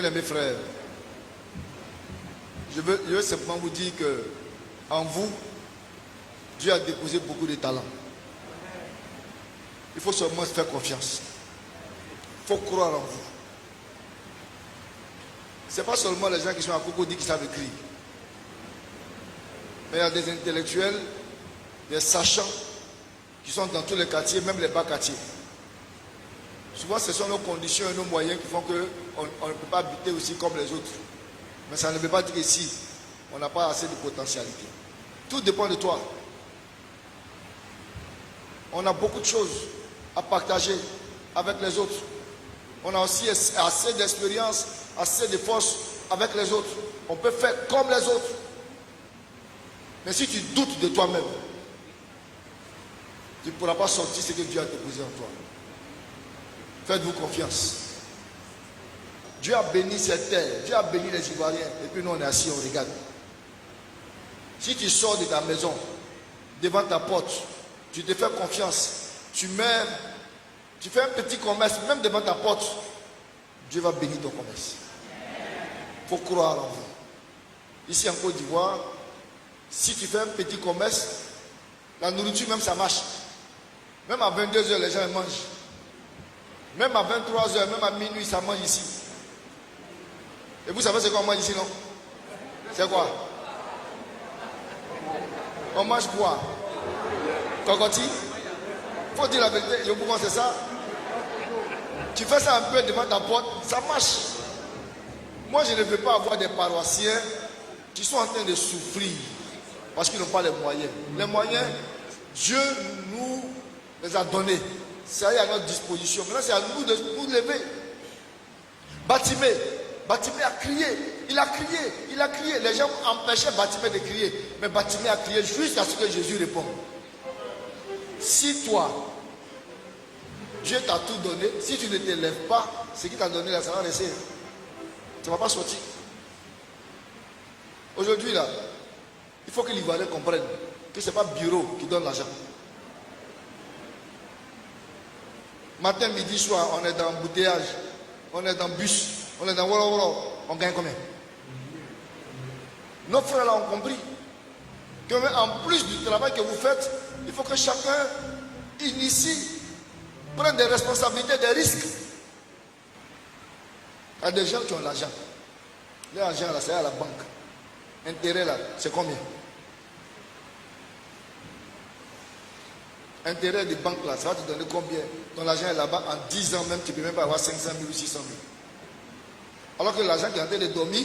Bien-aimés frères, je veux simplement vous dire que en vous, Dieu a déposé beaucoup de talents. Il faut seulement se faire confiance. Il faut croire en vous. Ce n'est pas seulement les gens qui sont à Cocody qui savent écrire. Mais il y a des intellectuels, des sachants qui sont dans tous les quartiers, même les bas quartiers. Souvent, ce sont nos conditions et nos moyens qui font qu'on ne peut pas habiter aussi comme les autres. Mais ça ne veut pas dire qu'ici, on n'a pas assez de potentialité. Tout dépend de toi. On a beaucoup de choses à partager avec les autres. On a aussi assez d'expérience, assez de force avec les autres. On peut faire comme les autres. Mais si tu doutes de toi-même, tu ne pourras pas sortir ce que Dieu a déposé en toi. Faites-vous confiance. Dieu a béni cette terre, Dieu a béni les Ivoiriens, et puis nous on est assis, on regarde. Si tu sors de ta maison, devant ta porte, tu te fais confiance, tu fais un petit commerce, même devant ta porte, Dieu va bénir ton commerce. Il faut croire en vous. Ici en Côte d'Ivoire, si tu fais un petit commerce, la nourriture même ça marche. Même à 22h, les gens ils mangent. Même à 23h, même à minuit, ça mange ici. Et vous savez ce qu'on mange ici, non? C'est quoi? On mange quoi? Cocotti? Il faut dire la vérité, je vous pense c'est ça. Tu fais ça un peu devant ta porte, ça marche. Moi, je ne veux pas avoir des paroissiens qui sont en train de souffrir parce qu'ils n'ont pas les moyens. Les moyens, Dieu nous les a donnés. C'est à notre disposition. Maintenant, c'est à nous de nous lever. Batimé a crié. Il a crié. Les gens empêchaient Batimé de crier. Mais Batimé a crié jusqu'à ce que Jésus réponde. Si toi, Dieu t'a tout donné, si tu ne te lèves pas, ce qu'il t'a donné là, ça va rester. Ça ne va pas sortir. Aujourd'hui là, il faut que l'Ivoirien comprenne que ce n'est pas le bureau qui donne l'argent. Matin, midi, soir, on est dans embouteillage, on est dans bus, on est dans wolo, on gagne combien? Nos frères là ont compris que en plus du travail que vous faites, il faut que chacun initie, prenne des responsabilités, des risques. Il y a des gens qui ont l'argent. L'argent là, c'est à la banque. Intérêt là, c'est combien? Intérêt de banque là, ça va te donner combien? Ton argent est là-bas, en 10 ans même, tu ne peux même pas avoir 500 000 ou 600 000. Alors que l'argent qui est en train de dormir,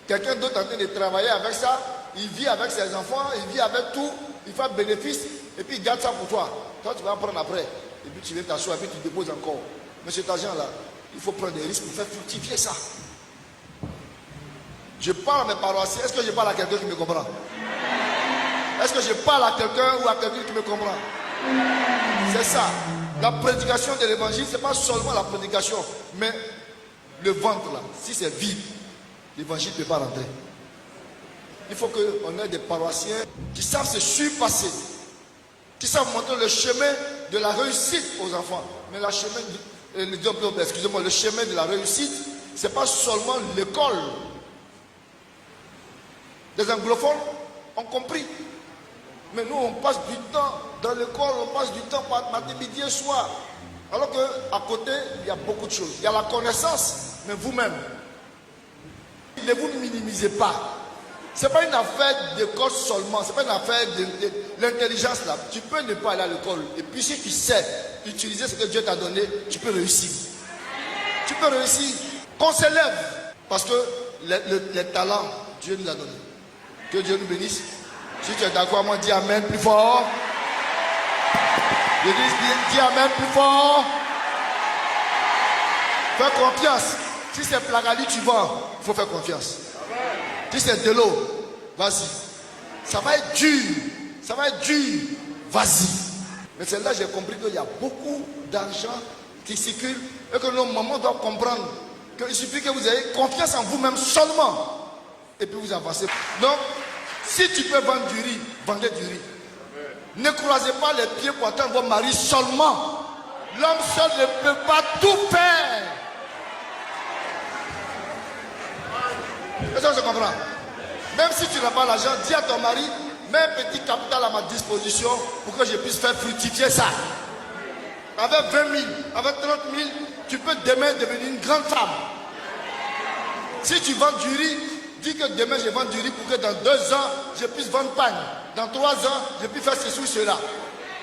quelqu'un d'autre est en train de travailler avec ça, il vit avec ses enfants, il vit avec tout, il fait un bénéfice, et puis il garde ça pour toi. Toi, tu vas en prendre après, et puis tu viens t'asseoir, et puis tu déposes encore. Mais cet argent là, il faut prendre des risques pour faire fructifier ça. Je parle à mes paroissiens, est-ce que je parle à quelqu'un qui me comprend? Est-ce que je parle à quelqu'un ou à quelqu'un qui me comprend? C'est ça. La prédication de l'évangile, ce n'est pas seulement la prédication, mais le ventre là, si c'est vide, l'évangile ne peut pas rentrer. Il faut qu'on ait des paroissiens qui savent se surpasser, qui savent montrer le chemin de la réussite aux enfants. Mais le chemin de la réussite, ce n'est pas seulement l'école. Les anglophones ont compris. Mais nous, on passe du temps dans l'école, on passe du temps matin, midi et soir. Alors qu'à côté, il y a beaucoup de choses. Il y a la connaissance, mais vous-même, ne vous minimisez pas. Ce n'est pas une affaire d'école seulement, ce n'est pas une affaire de l'intelligence là. Tu peux ne pas aller à l'école. Et puis si tu sais utiliser ce que Dieu t'a donné, tu peux réussir. Tu peux réussir. Qu'on s'élève. Parce que les talents, Dieu nous a donné. Que Dieu nous bénisse. Si tu es d'accord, moi dis Amen plus fort. Je dis Amen plus fort. Fais confiance. Si c'est Plagali, tu vends, il faut faire confiance. Si c'est de l'eau, vas-y. Ça va être dur. Ça va être dur. Vas-y. Mais c'est là que j'ai compris qu'il y a beaucoup d'argent qui circule et que nos mamans doivent comprendre qu'il suffit que vous ayez confiance en vous-même seulement. Et puis vous avancez. Donc, si tu peux vendre du riz, vendez du riz. Ne croisez pas les pieds pour attendre votre mari seulement. L'homme seul ne peut pas tout faire. Est-ce qu'on se comprend? Même si tu n'as pas l'argent, dis à ton mari, mets un petit capital à ma disposition pour que je puisse faire fructifier ça. Avec 20 000, avec 30 000, tu peux demain devenir une grande femme. Si tu vends du riz, dis que demain je vends du riz pour que dans 2 ans, je puisse vendre pain. Dans 3 ans, je puisse faire ceci ou cela.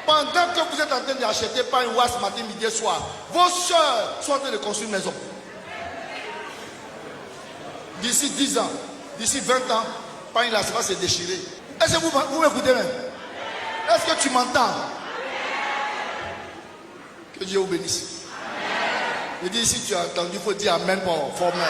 Pendant que vous êtes en train d'acheter pain, ce matin, midi et soir, vos soeurs sont en train de construire une maison. D'ici 10 ans, d'ici 20 ans, pain là, ça va se déchirer. Est-ce que vous m'écoutez même? Est-ce que tu m'entends? Que Dieu vous bénisse. Je dis, si tu as entendu, il faut dire Amen pour formel.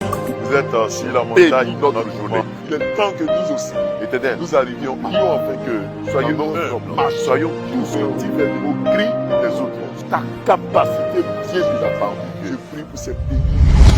Vous êtes sur la montagne de notre journée. Il est temps que nous aussi, Éternel, nous arrivions, prions afin que soyons marche, soyons tous différents au cri des autres. Ta capacité, Dieu, de la part. Je prie pour ces pays.